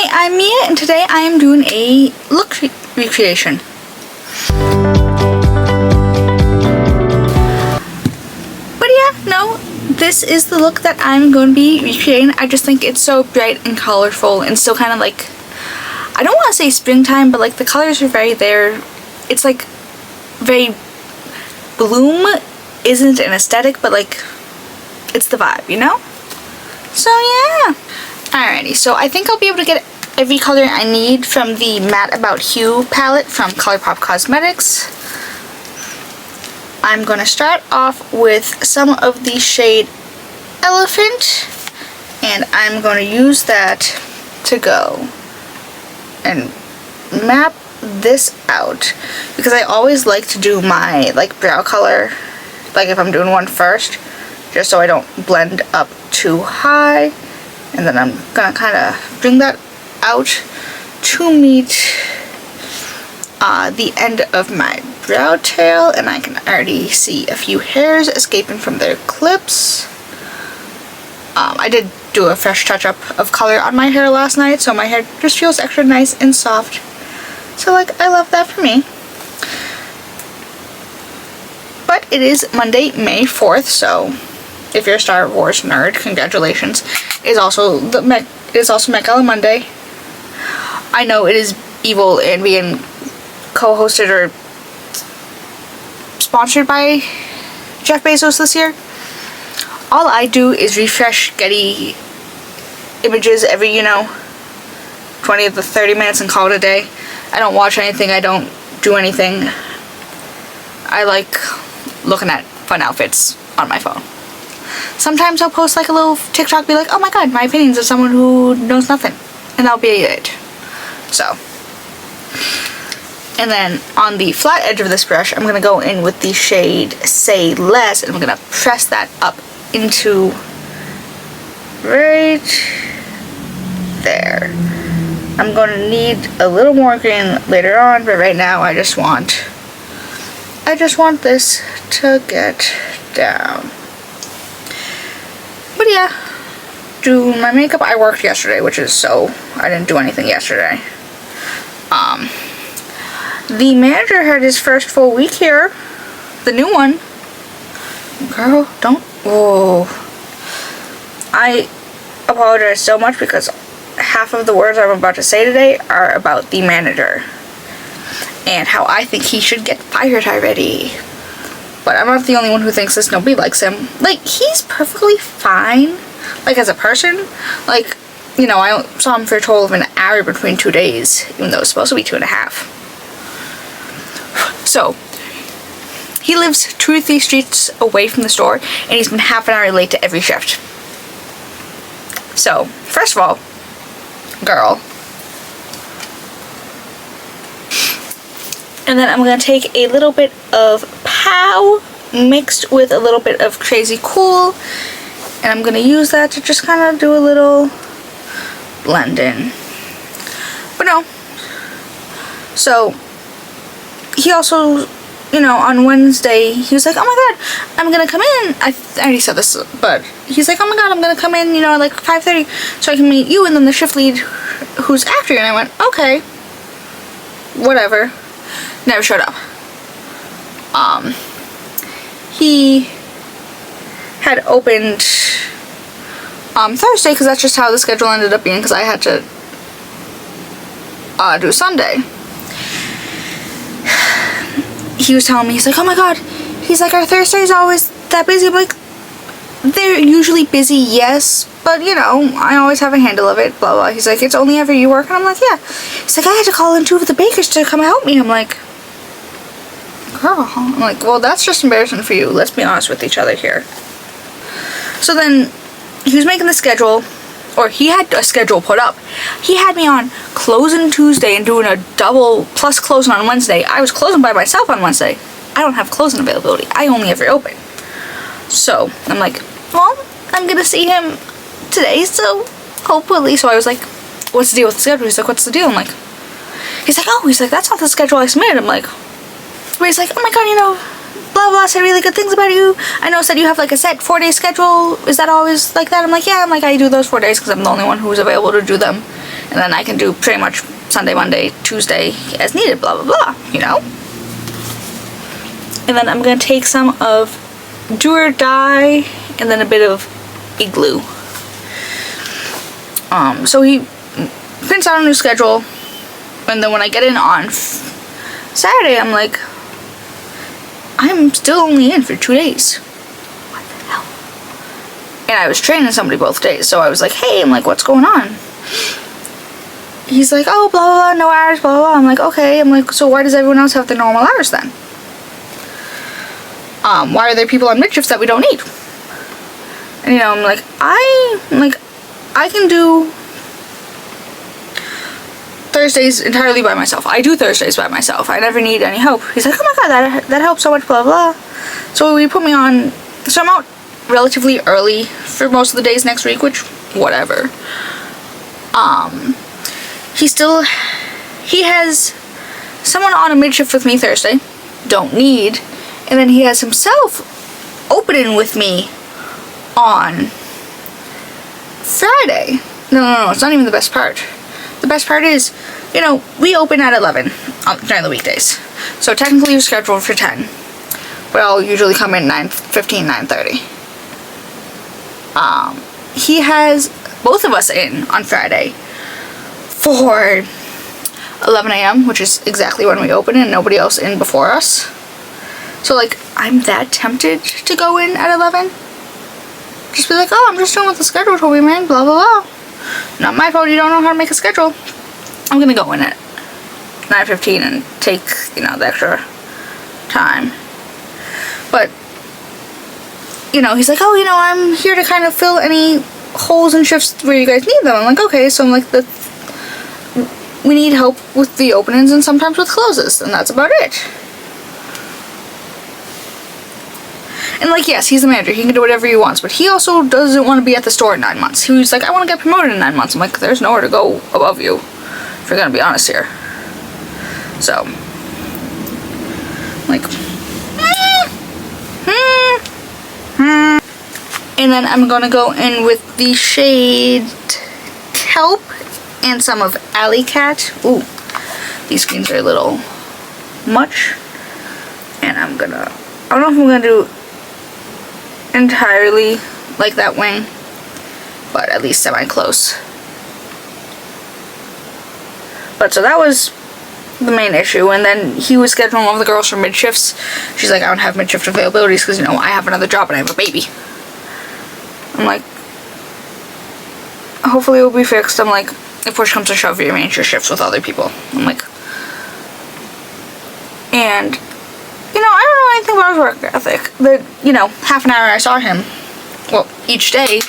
Hi, I'm Mia, and today I am doing a look recreation. But yeah, no, this is the look that I'm going to be recreating. I just think it's so bright and colorful and still kind of like, I don't want to say springtime, but like the colors are very there. It's like very, bloom isn't an aesthetic, but like it's the vibe, you know? So yeah. Alrighty, so I think I'll be able to get every color I need from the Matte About Hue palette from Colourpop Cosmetics. I'm going to start off with some of the shade Elephant, and I'm going to use that to go and map this out, because I always like to do my like brow color, like if I'm doing one first, just so I don't blend up too high. And then I'm gonna kind of bring that out to meet the end of my brow tail, and I can already see a few hairs escaping from their clips. I did do a fresh touch-up of color on my hair last night, so my hair just feels extra nice and soft. So like, I love that for me. But it is Monday, May 4th, so if you're a Star Wars nerd, congratulations. It is also Met Gala Monday. I know it is evil and being co-hosted or sponsored by Jeff Bezos this year. All I do is refresh Getty images every, 20 to 30 minutes and call it a day. I don't watch anything, I don't do anything. I like looking at fun outfits on my phone. Sometimes I'll post like a little TikTok, be like, oh my god, my opinions of someone who knows nothing. And that'll be it. So. And then on the flat edge of this brush, I'm going to go in with the shade Say Less, and I'm going to press that up into right there. I'm going to need a little more green later on, but right now I just want this to get down. But yeah, do my makeup. I worked yesterday, which is so I didn't do anything yesterday. The manager had his first full week here, the new one. Girl, don't. Whoa. I apologize so much because half of the words I'm about to say today are about the manager and how I think he should get fired already. But I'm not the only one who thinks this. Nobody likes him. Like, he's perfectly fine. Like, as a person. Like, I saw him for a total of an hour between 2 days. Even though it's supposed to be 2.5. So, he lives 2 to 3 streets away from the store. And he's been half an hour late to every shift. So, first of all, girl. And then I'm going to take a little bit of Pow mixed with a little bit of Crazy Cool. And I'm going to use that to just kind of do a little blend in. But no. So, he also, on Wednesday, he was like, oh my god, I'm going to come in. I already said this, but he's like, oh my god, I'm going to come in, like 5:30 so I can meet you and then the shift lead who's after you. And I went, okay, whatever. Never showed up. He had opened Thursday because that's just how the schedule ended up being, because I had to do Sunday. He was telling me, he's like, oh my god, he's like, our Thursday's always that busy. I'm like, they're usually busy, yes, but I always have a handle of it, blah blah. He's like, it's only ever you work, and I'm like, yeah. He's like, I had to call in 2 of the bakers to come help me. I'm like, girl. I'm like, well, that's just embarrassing for you. Let's be honest with each other here. So then he was making the schedule, or he had a schedule put up. He had me on closing Tuesday and doing a double plus closing on Wednesday. I was closing by myself on Wednesday. I don't have closing availability. I only ever open. So I'm like, well, I'm gonna see him today, so hopefully. So I was like, what's the deal with the schedule? He's like, what's the deal? I'm like, he's like, that's not the schedule I submitted. I'm like, where he's like, oh my god, blah blah, said really good things about you. I know said you have like a set 4-day schedule. Is that always like that? I'm like, yeah. I'm like, I do those 4 days because I'm the only one who's available to do them And then I can do pretty much Sunday, Monday, Tuesday as needed, blah, blah, blah, you know? And then I'm going to take some of Do or Die and then a bit of Igloo. So he prints out a new schedule, and then when I get in on Saturday, I'm like, I'm still only in for 2 days. What the hell? And I was training somebody both days, so I was like, hey, I'm like, what's going on? He's like, oh, blah, blah, blah, no hours, blah, blah, blah. I'm like, okay. I'm like, so why does everyone else have their normal hours then? Why are there people on mid-shifts that we don't need? And, you know, I'm like, I can do Thursdays entirely by myself. I do Thursdays by myself. I never need any help. He's like, oh my god, that helps so much, blah, blah. So we put me on, so I'm out relatively early for most of the days next week, which, whatever. He has someone on a mid-shift with me Thursday, don't need, and then he has himself opening with me on Friday. No, it's not even the best part. The best part is, you know, we open at 11 during the weekdays. So technically you're scheduled for 10. But I'll usually come in 9:15, 9:30. He has both of us in on Friday for 11 a.m., which is exactly when we open, and nobody else in before us. So, like, I'm that tempted to go in at 11. Just be like, oh, I'm just doing what the schedule told me, man, blah, blah, blah. Not my fault you don't know how to make a schedule. I'm gonna go in at 9:15 and take, you know, the extra time. But, you know, he's like, oh, you know, I'm here to kind of fill any holes and shifts where you guys need them. I'm like, okay, so I'm like, we need help with the openings and sometimes with closes, and that's about it. And, like, yes, he's the manager. He can do whatever he wants. But he also doesn't want to be at the store in 9 months. He was like, I want to get promoted in 9 months. I'm like, there's nowhere to go above you, if you're going to be honest here. So, like, and then I'm going to go in with the shade Kelp and some of Alley Cat. Ooh, these greens are a little much. And I don't know if I'm going to do entirely like that wing, but at least semi-close. But so that was the main issue, and then he was scheduling all of the girls for mid-shifts. She's like, I don't have mid-shift availabilities because, you know, I have another job and I have a baby. I'm like, hopefully it will be fixed. I'm like, if push comes to shove, you arrange your shifts with other people. I'm like, and you know, I don't know anything about his work ethic. The, you know, half an hour I saw him, well, each day,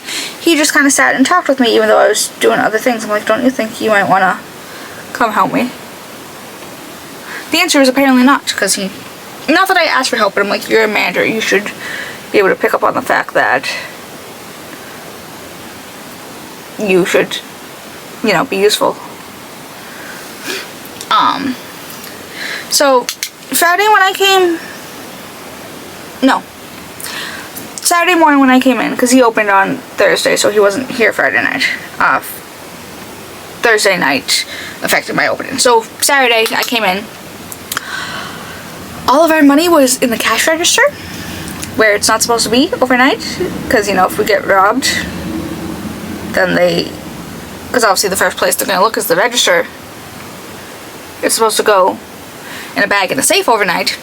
he just kind of sat and talked with me even though I was doing other things. I'm like, don't you think you might want to come help me? The answer is apparently not, because he, not that I asked for help, but I'm like, you're a manager, you should be able to pick up on the fact that you should, you know, be useful. So, Saturday morning when I came in, because he opened on Thursday, so he wasn't here Friday night. Thursday night affected my opening. So Saturday I came in. All of our money was in the cash register, where it's not supposed to be overnight, because, you know, if we get robbed, then because obviously the first place they're going to look is the register. It's supposed to go in a bag in a safe overnight.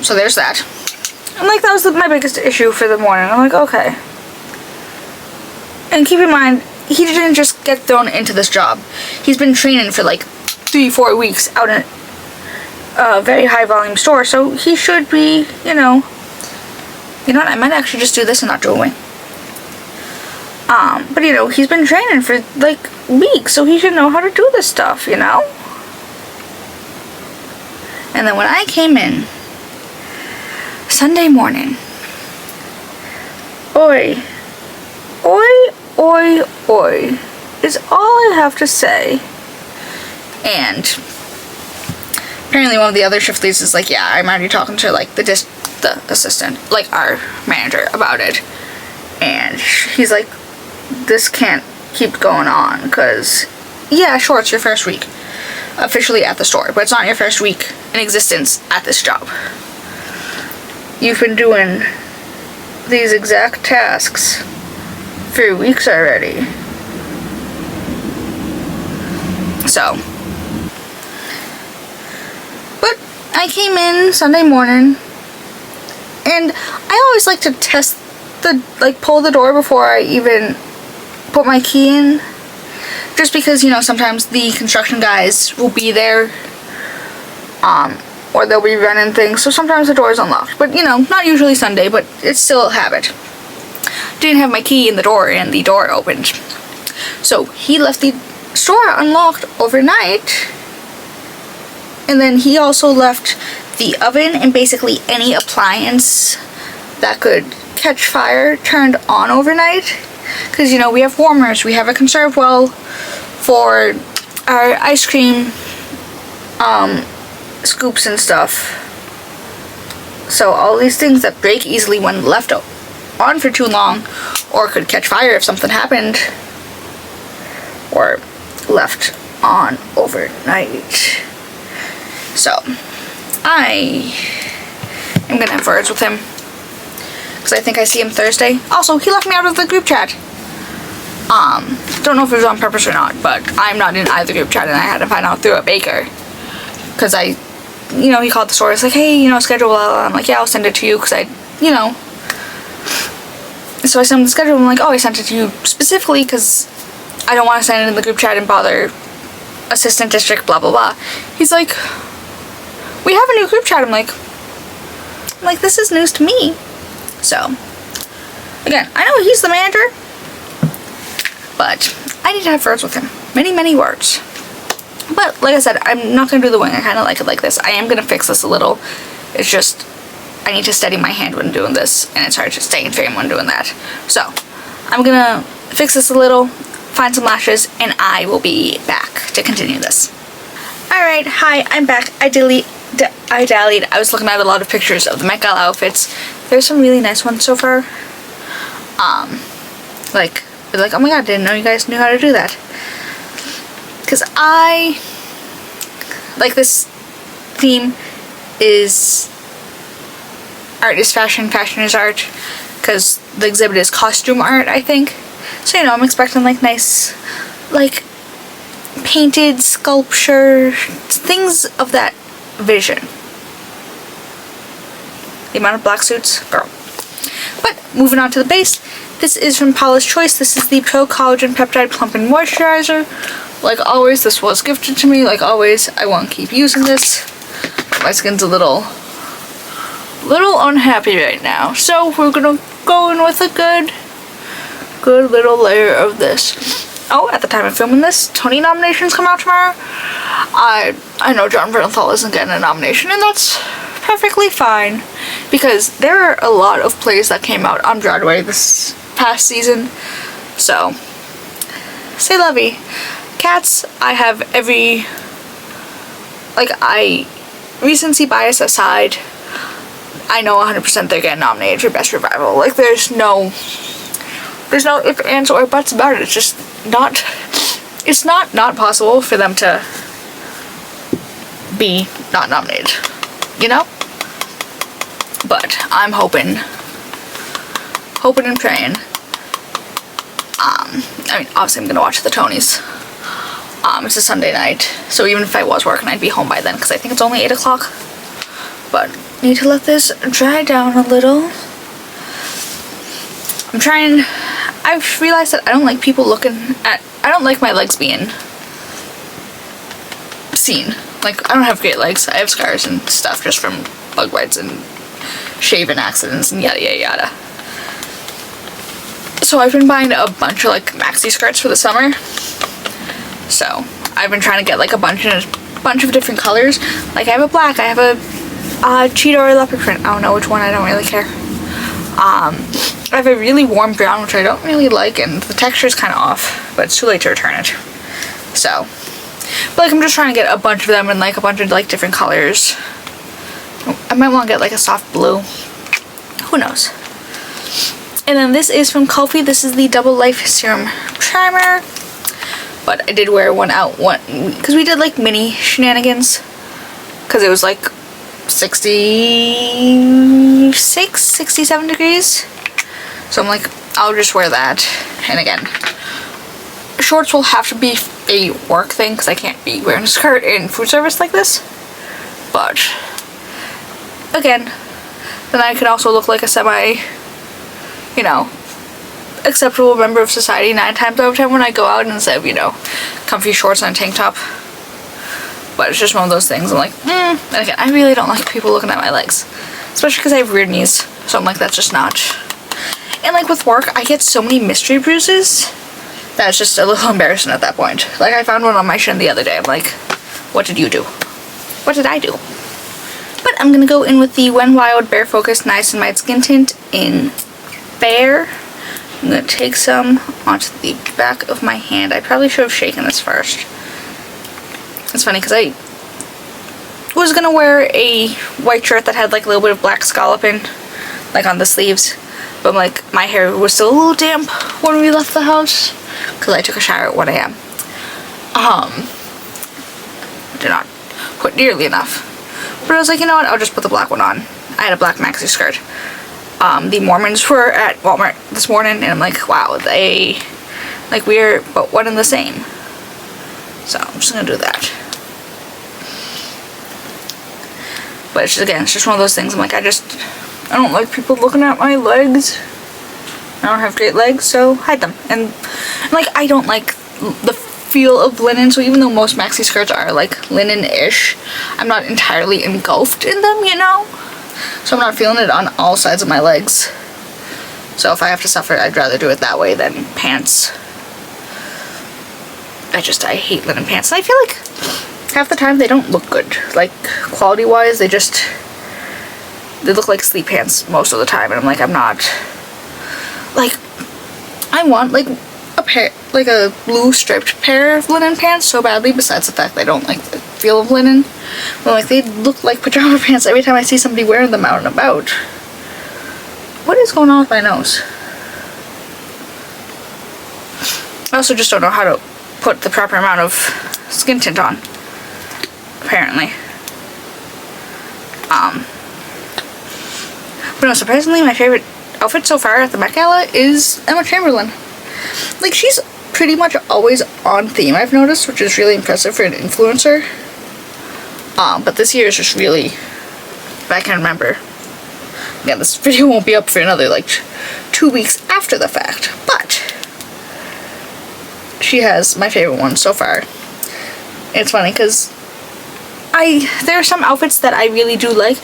So there's that. And, like, that was my biggest issue for the morning. I'm like, okay. And keep in mind, he didn't just get thrown into this job. He's been training for, like, 3-4 weeks out in a very high volume store, so he should be, you know what, I might actually just do this and not do a wing. But, you know, he's been training for, like, weeks, so he should know how to do this stuff, you know? And then when I came in Sunday morning, oi is all I have to say. And apparently one of the other shift leads is like, yeah, I'm already talking to, like, the assistant, like, our manager about it. And he's like, this can't keep going on, because, yeah, sure, it's your first week officially at the store, but it's not your first week in existence at this job. You've been doing these exact tasks for weeks already. So, but I came in Sunday morning, and I always like to test the, like, pull the door before I even put my key in, just because, you know, sometimes the construction guys will be there, or they'll be running things, so sometimes the door is unlocked, but, you know, not usually Sunday, but it's still a habit. Didn't have my key in the door, and the door opened, so he left the store unlocked overnight, and then he also left the oven and basically any appliance that could catch fire turned on overnight, because, you know, we have warmers, we have a conserve well for our ice cream scoops and stuff, so all these things that break easily when left on for too long, or could catch fire if something happened, or left on overnight. So I am gonna have words with him, because I think I see him Thursday. Also, he left me out of the group chat. Don't know if it was on purpose or not, but I'm not in either group chat, and I had to find out through a baker, because you know, he called the store, it's like, hey, you know, schedule, blah, blah. I'm like, yeah, I'll send it to you, because you know, so I sent him the schedule, and I'm like, oh, I sent it to you specifically, because I don't want to send it in the group chat and bother assistant district, blah, blah, blah. He's like, we have a new group chat. I'm like, this is news to me. So, again, I know he's the manager, but I need to have words with him. Many, many words. But, like I said, I'm not going to do the wing. I kind of like it like this. I am going to fix this a little. It's just, I need to steady my hand when doing this, and it's hard to stay in frame when doing that. So, I'm going to fix this a little, find some lashes, and I will be back to continue this. Alright, hi, I'm back. I dallied. I was looking at a lot of pictures of the Met Gala outfits. There's some really nice ones so far. Like, oh my god, didn't know you guys knew how to do that. Because I like this theme is art is fashion, fashion is art, because the exhibit is costume art, I think. So, you know, I'm expecting, like, nice, like, painted sculpture, things of that vision. The amount of black suits, girl. But, moving on to the base, this is from Paula's Choice. This is the Pro Collagen Peptide Plumping Moisturizer. Like always, this was gifted to me. Like always, I won't keep using this. My skin's a little unhappy right now. So, we're gonna go in with a good little layer of this. Oh, at the time of filming this, Tony nominations come out tomorrow. I know John Bernthal isn't getting a nomination, and that's perfectly fine, because there are a lot of plays that came out on Broadway this past season, so say lovey. Cats, I have every, like, recency bias aside, I know 100% they're getting nominated for Best Revival. Like, there's no ifs, ands, or buts about it. It's just not, it's not possible for them to be not nominated, you know? But I'm hoping and praying. I mean, obviously I'm gonna watch the Tonys. It's a Sunday night, so even if I was working, I'd be home by then, because I think it's only 8 o'clock. But, need to let this dry down a little. I've realized that I don't like people I don't like my legs being seen. Like, I don't have great legs. I have scars and stuff just from bug bites and shaving accidents and yada yada yada. So I've been buying a bunch of, like, maxi skirts for the summer. So I've been trying to get, like, a bunch of different colors. Like, I have a black, I have a cheetah or leopard print. I don't know which one, I don't really care. I have a really warm brown, which I don't really like, and the texture is kind of off, but it's too late to return it. So, but, like, I'm just trying to get a bunch of them in, like, a bunch of, like, different colors. I might want to get, like, a soft blue. Who knows? And then this is from Kulfi. This is the Double Life Serum Primer. But I did wear one out because we did like mini shenanigans. Because it was like 66, 67 degrees. So I'm like, I'll just wear that. And again, shorts will have to be a work thing because I can't be wearing a skirt in food service like this. But again, then I could also look like a semi, you know, acceptable member of society 9 times out of 10 when I go out instead of, you know, comfy shorts and a tank top. But it's just one of those things. I'm like, And again, I really don't like people looking at my legs. Especially because I have weird knees. So I'm like, that's just not. And like with work, I get so many mystery bruises that it's just a little embarrassing at that point. Like I found one on my shin the other day. I'm like, what did you do? What did I do? But I'm going to go in with the When Wild Bare Focus Niacinamide Skin Tint in Bare. I'm going to take some onto the back of my hand. I probably should have shaken this first. It's funny because I was going to wear a white shirt that had like a little bit of black scalloping like on the sleeves. But like my hair was still a little damp when we left the house because I took a shower at 1 a.m. Did not put nearly enough. But I was like, you know what, I'll just put the black one on. I had a black maxi skirt. The Mormons were at Walmart this morning and I'm like, wow, they like we're but one and the same. So I'm just gonna do that. But it's just, again, it's just one of those things. I'm like, I don't like people looking at my legs. I don't have great legs, so hide them. And like, I don't like the feel of linen, so even though most maxi skirts are like linen-ish, I'm not entirely engulfed in them, you know? So I'm not feeling it on all sides of my legs. So if I have to suffer, I'd rather do it that way than pants. I hate linen pants. And I feel like half the time they don't look good. Like, quality-wise, they look like sleep pants most of the time. And I'm like, I'm not, like, I want, like, a pair, like a blue striped pair of linen pants so badly, besides the fact that I don't like the feel of linen. But, like, they look like pajama pants every time I see somebody wearing them out and about. What is going on with my nose? I also just don't know how to put the proper amount of skin tint on, apparently. But no, surprisingly, my favorite outfit so far at the Met Gala is Emma Chamberlain. Like, she's pretty much always on theme, I've noticed, which is really impressive for an influencer. But this year is just really, if I can remember. Yeah, this video won't be up for another, like, 2 weeks after the fact. But she has my favorite one so far. It's funny, because there are some outfits that I really do like.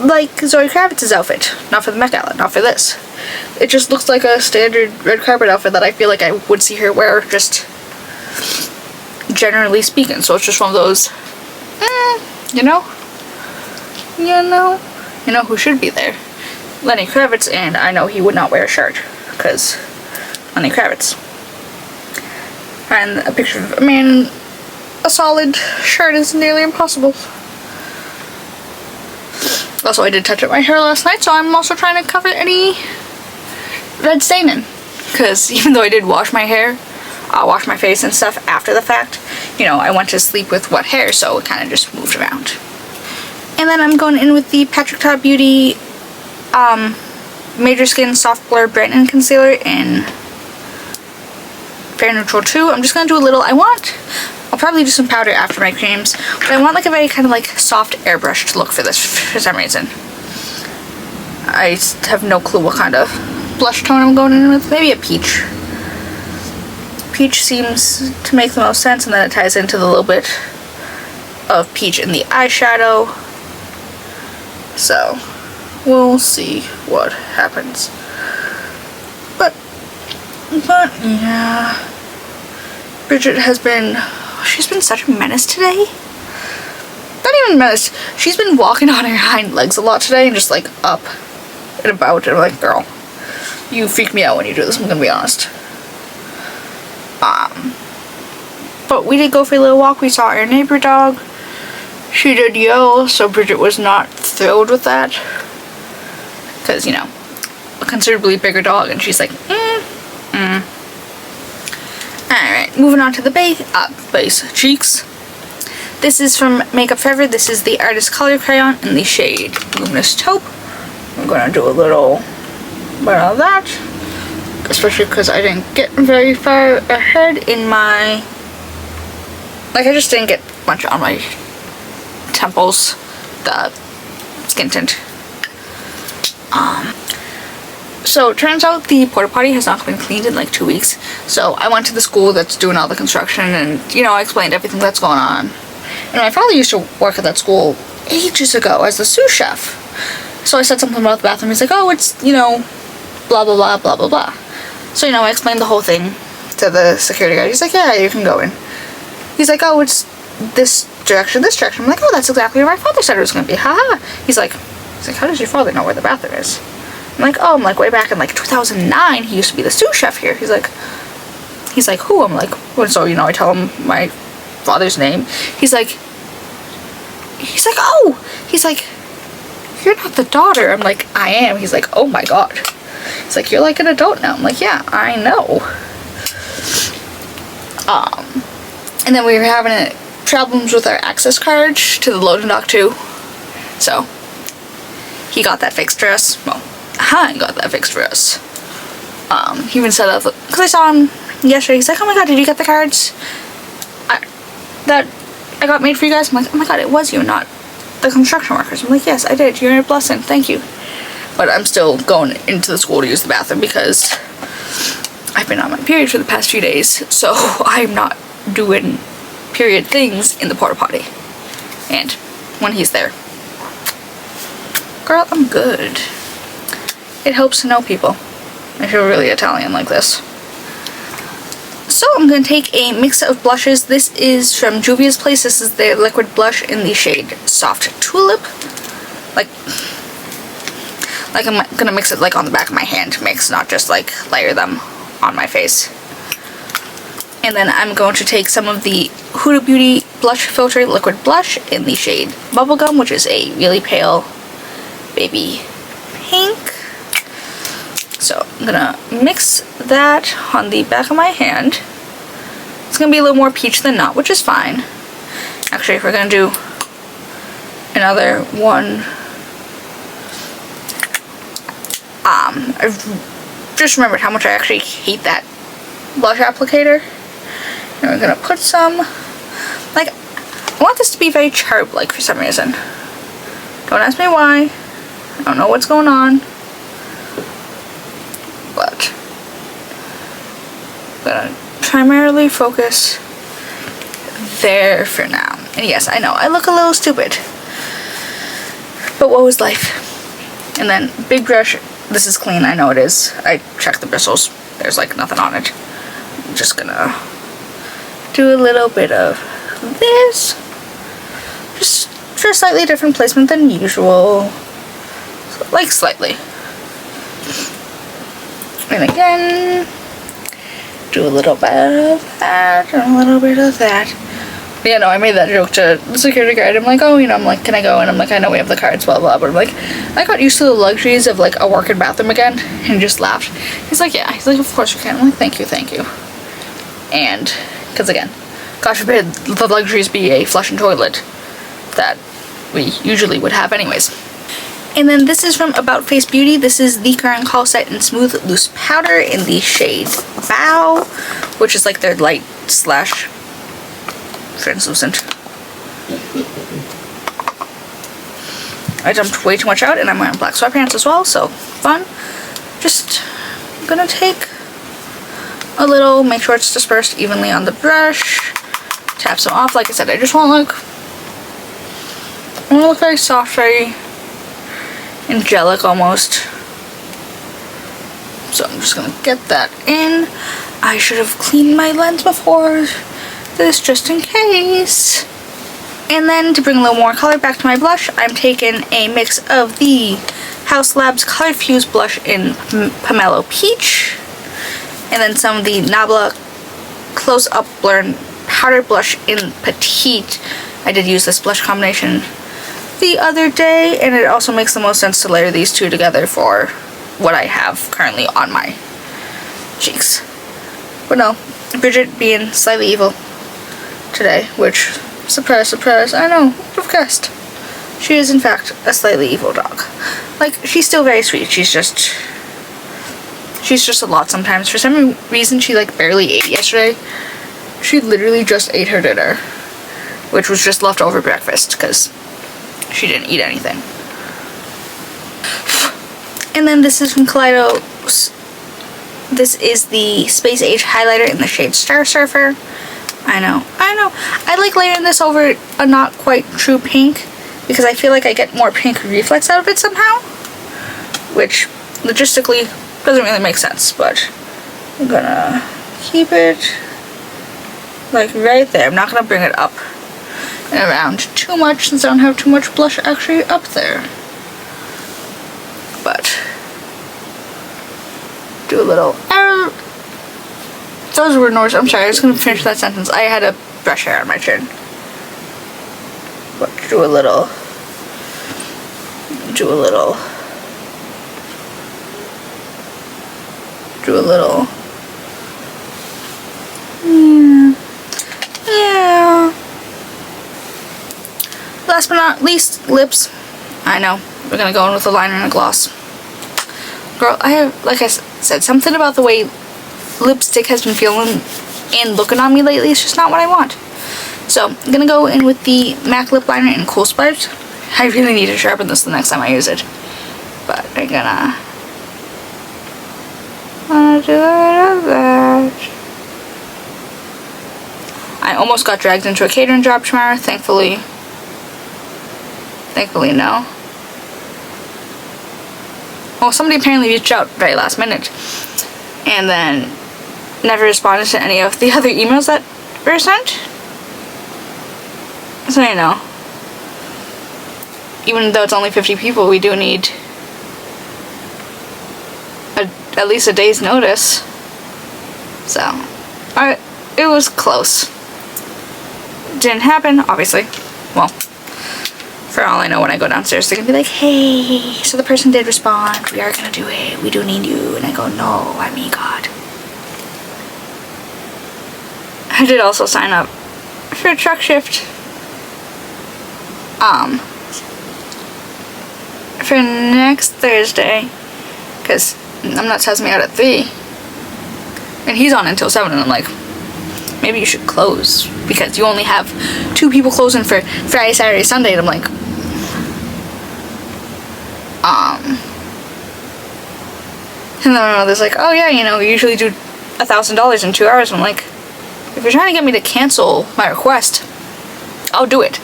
Like Zoe Kravitz's outfit. Not for the Met Gala, not for this. It just looks like a standard red carpet outfit that I feel like I would see her wear, just generally speaking. So it's just one of those, you know who should be there? Lenny Kravitz, and I know he would not wear a shirt, because Lenny Kravitz. And a picture of a man in a solid shirt is nearly impossible. Also, I did touch up my hair last night, so I'm also trying to cover any red staining. Because even though I did wash my hair, wash my face and stuff after the fact, you know, I went to sleep with wet hair, so it kind of just moved around. And then I'm going in with the Patrick Ta Beauty Major Skin Soft Blur Brightening Concealer in Fair Neutral 2. I'm just going to do a little, I'll probably do some powder after my creams, but I want like a very kind of like soft airbrushed look for this for some reason. I have no clue what kind of blush tone I'm going in with. Maybe a peach. Peach seems to make the most sense, and then it ties into the little bit of peach in the eyeshadow. So we'll see what happens. But yeah, Bridget has been, she's been such a menace today. Not even menace, she's been walking on her hind legs a lot today and just like up and about, and I'm like, girl, you freak me out when you do this, I'm gonna be honest. But we did go for a little walk. We saw our neighbor dog. She did yell, so Bridget was not thrilled with that. Because, you know, a considerably bigger dog, and she's like, Alright, moving on to the base cheeks. This is from Makeup Forever. This is the Artist Color Crayon in the shade Luminous Taupe. I'm gonna do a little bit of that, especially because I didn't get very far ahead in my, like, I just didn't get much on my temples, the skin tint. So it turns out the porta potty has not been cleaned in like 2 weeks. So I went to the school that's doing all the construction, and you know, I explained everything that's going on. And my father used to work at that school ages ago as the sous chef. So I said something about the bathroom. He's like, oh, it's, you know, blah blah blah blah blah blah. So, you know, I explained the whole thing to the security guard. He's like, yeah, you can go in. He's like, oh, it's this direction, this direction. I'm like, oh, that's exactly where my father said it was going to be. Haha. He's like, how does your father know where the bathroom is? I'm like, oh, I'm like, way back in like 2009, he used to be the sous chef here. He's like, who? I'm like, well, so, you know, I tell him my father's name. He's like, oh, he's like, you're not the daughter. I'm like, I am. He's like, oh my god. He's like, you're like an adult now. I'm like, yeah, I know. And then we were having problems with our access card to the loading dock too. So he got that fixed for us. Well, I got that fixed for us. He even set up, because I saw him yesterday. He's like, oh my god, did you get the cards that I got made for you guys? I'm like, oh my god, it was you, not the construction workers. I'm like, yes, I did. You're a blessing. Thank you. But I'm still going into the school to use the bathroom because I've been on my period for the past few days. So I'm not doing period things in the porta potty. And when he's there, girl, I'm good. It helps to know people. I feel really Italian like this. So I'm going to take a mix of blushes. This is from Juvia's Place. This is their liquid blush in the shade Soft Tulip. Like I'm going to mix it like on the back of my hand mix, not just like layer them on my face. And then I'm going to take some of the Huda Beauty Blush Filter liquid blush in the shade Bubblegum, which is a really pale baby pink. So I'm gonna mix that on the back of my hand. It's gonna be a little more peach than not, which is fine. Actually, if we're gonna do another one, I've just remembered how much I actually hate that blush applicator. And we're gonna put some, like, I want this to be very charb-like for some reason. Don't ask me why. I don't know what's going on. But I'm gonna primarily focus there for now. And yes, I know I look a little stupid, but what was life? And then big brush. This is clean, I know it is. I checked the bristles. There's like nothing on it. I'm just gonna do a little bit of this, just for a slightly different placement than usual, so, like slightly. And again, do a little bit of that, and a little bit of that. But yeah, no, I made that joke to the security guard. I'm like, oh, you know, I'm like, can I go? And I'm like, I know we have the cards, blah, blah. But I'm like, I got used to the luxuries of, like, a working bathroom again. And just laughed. He's like, yeah. He's like, of course you can. I'm like, thank you, thank you. And, because again, God forbid the luxuries be a flushing toilet that we usually would have anyways. And then this is from About Face Beauty. This is the Current Call Set and Smooth Loose Powder in the shade Bow, which is like their light slash translucent. I dumped way too much out, and I'm wearing black sweatpants as well, so fun. Just gonna take a little, make sure it's dispersed evenly on the brush, tap some off. Like I said, I just want to look very soft, very angelic almost. So I'm just gonna get that in. I should have cleaned my lens before this, just in case. And then to bring a little more color back to my blush, I'm taking a mix of the Haus Labs Color Fuse blush in Pomelo Peach, and then some of the Nabla Close Up Blur Powder Blush in Petite. I did use this blush combination the other day, and it also makes the most sense to layer these two together for what I have currently on my cheeks. But no, Bridget being slightly evil today, which, surprise, surprise, I know, would have guessed. She is in fact a slightly evil dog. Like, she's still very sweet, she's just a lot sometimes. For some reason, she like barely ate yesterday. She literally just ate her dinner, which was just leftover breakfast, because she didn't eat anything. And then this is from Kaleidos. This is the Space Age highlighter in the shade Star Surfer. I know. I like layering this over a not quite true pink, because I feel like I get more pink reflex out of it somehow, which logistically doesn't really make sense, but I'm gonna keep it like right there. I'm not gonna bring it up and around too much since I don't have too much blush actually up there. But do a little those were noise. I'm sorry, I was gonna finish that sentence. I had a brush hair on my chin. But do a little yeah. Last but not least, lips. I know, we're gonna go in with a liner and a gloss. Girl, I have, like I said, something about the way lipstick has been feeling and looking on me lately. It's just not what I want. So I'm gonna go in with the MAC lip liner in Cool Spark. I really need to sharpen this the next time I use it, but I'm gonna do that. I almost got dragged into a catering job tomorrow. Thankfully no. Well, somebody apparently reached out very last minute and then never responded to any of the other emails that were sent. So you know, even though it's only 50 people, we do need at least a day's notice. So, it was close. Didn't happen, obviously. Well, for all I know, when I go downstairs, they're gonna be like, hey, so the person did respond, we are gonna do it, we do need you. And I go, no, I mean, God. I did also sign up for a truck shift. For next Thursday, because Numbnuts has me out at 3, and he's on until 7, and I'm like, maybe you should close, because you only have 2 people closing for Friday, Saturday, Sunday, and I'm like, and then my mother's like, oh yeah, you know, we usually do $1,000 in 2 hours. I'm like, if you're trying to get me to cancel my request, I'll do it.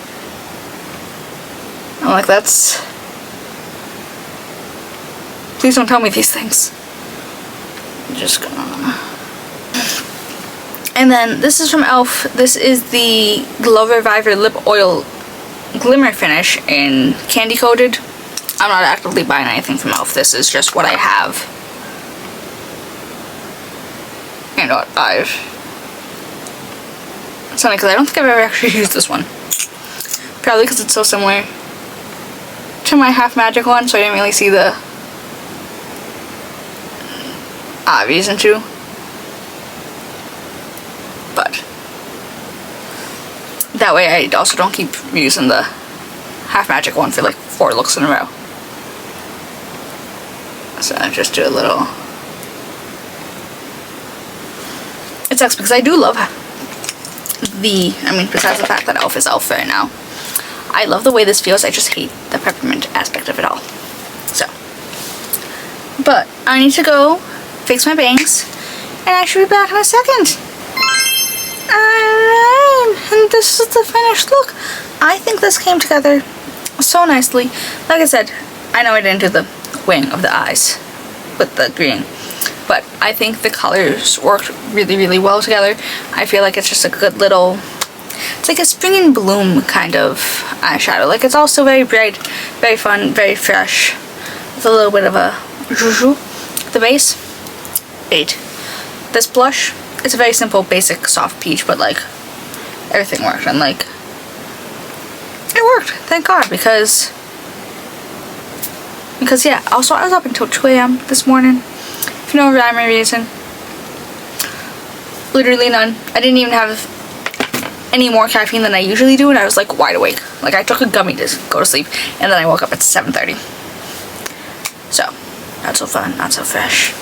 I'm like, that's... Please don't tell me these things. I'm just gonna... And then this is from e.l.f. This is the Glow Reviver Lip Oil Glimmer Finish in Candy Coated. I'm not actively buying anything from e.l.f. This is just what I have. And what I've... It's funny because I don't think I've ever actually used this one. Probably because it's so similar to my Half Magic one, so I didn't really see the reason to. But that way I also don't keep using the Half Magic one for like 4 looks in a row. So I just do a little... It sucks because I do love besides the fact that e.l.f. is e.l.f. right now, I love the way this feels. I just hate the peppermint aspect of it all. So, but I need to go fix my bangs, and I should be back in a second. Alright, and this is the finished look. I think this came together so nicely. Like I said, I know I didn't do the wing of the eyes with the green, but I think the colors worked really, really well together. I feel like it's just a good little... It's like a spring and bloom kind of eyeshadow. Like, it's also very bright, very fun, very fresh, with a little bit of a juju. The base, 8. This blush, it's a very simple, basic, soft peach, but like, everything worked, and like, it worked, thank God, because Because yeah, also I was up until 2 a.m. this morning. If you know rhyme or reason. Literally none. I didn't even have any more caffeine than I usually do, and I was like wide awake. Like I took a gummy to go to sleep, and then I woke up at 7:30. So, not so fun, not so fresh.